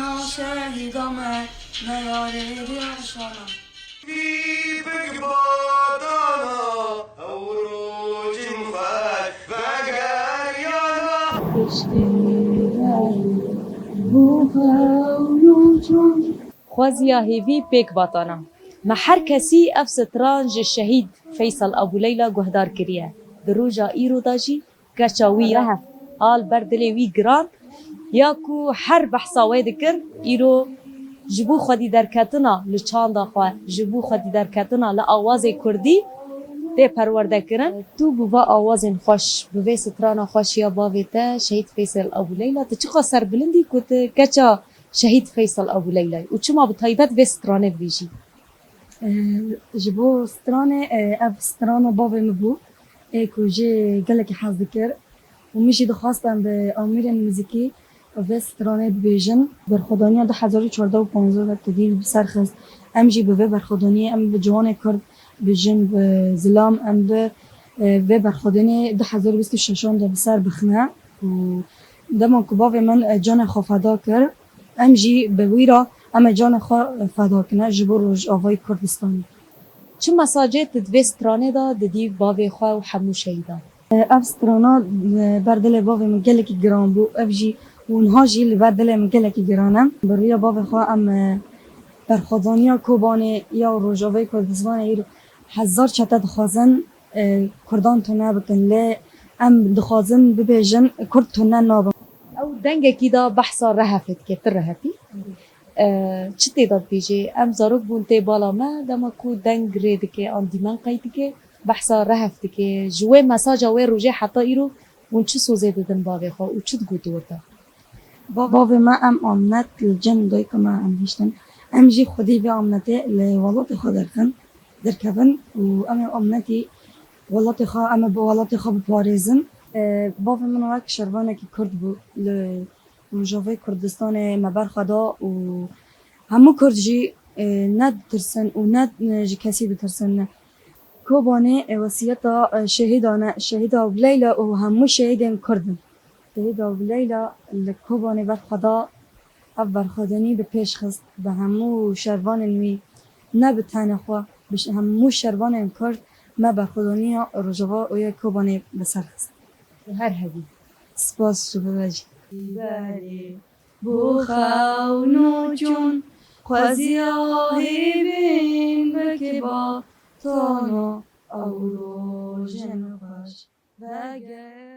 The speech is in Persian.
جانا شهیدامه نیاره بیاشانا في بقبادانا أوروج مخال فقريانا خوازیا هیوی پیک باتانا ما هر کسی اف سترانج شهید فیصل ابو لیلا گهدار کریه دروجا ایرو داجی گرچاوی رهف حال بردلی وی گران یا کو هر بحثا وید کر ایرو جبو خودی درکتنا لچان داخوا جبو خودی درکتنا لآواز کردی ده پرورده کرن تو بوا آواز خوش بوی ستران خوش یا باویتا شهید فیصل ابو لیلا تو چقا سر بلندی کت کچا شهید فیصل ابو لیلا و چما بطایبت و سترانه بیجی جبو سترانه اف سترانه بابي مبو ايكو جي قالك حظ ذكر ومشي دخواستم به امیر موزیکی و سترانه بيجن برخدانيا ده 1415 تدير بسرخص ام جي به برخدانيا ام بجوان کرد بيجن بزلام ام به برخدانيا ده 2026 ده بسر بخنه و دما كباوي من جان خفدا کر ام جي بويرا اما جان خوا فدا کنه جبو روش آوای کردستانی چه مساجد دوی سترانه دا ددی باوی خواه و همو شهیدا اف سترانا بردل باوی من گلکی گران بو اف جی و اونها جی لبردل من گلکی گرانم بروی باوی خواه ام برخوادانیا کوبانه یا روش آوای کردستانی ایرو 1000 چتا دخوازن کردان تونه بکن لی ام دخوازن ببیجن کرد تونه نابن او دنگه کی دا بحثا رهفت که تر رهفی چه تعداد بیجی ام زاروک بونته بالا ما دما کو دنگ رید که آن دیمان قیدی که بحثا رهفت که جوه مساجا و روژه حتی ایرو اون چه سوزه دادن باوی خواه و چه دگو دورده باوی ما ام آمنت الجن دای که ما ام هشتن ام جی خودی بی آمنته لولات خواه درکبن و ام آمنتی ولات خواه ام با ولات خواه بپاريزن باوی من وقت شروانه که کرد بو روجاوی کردستان مبر خدا و همو کرد جی ند ترسن و ند جی کسی بترسن کوبانه وصیتا شهیدا و لیلا و همو شهیدن کردن شهیدا و لیلا کوبانه بر خدا اب خدانی به پیش خست به همو شروان نوی نه به تنخوا بش همو شروان کرد ما بر خدانی روجاوا و یک کوبانه بسر خست هر هدی سپاس شو بباجی بری بو خونو جون خوزی آهی بین بکی با تانو او رو جن خوش بگر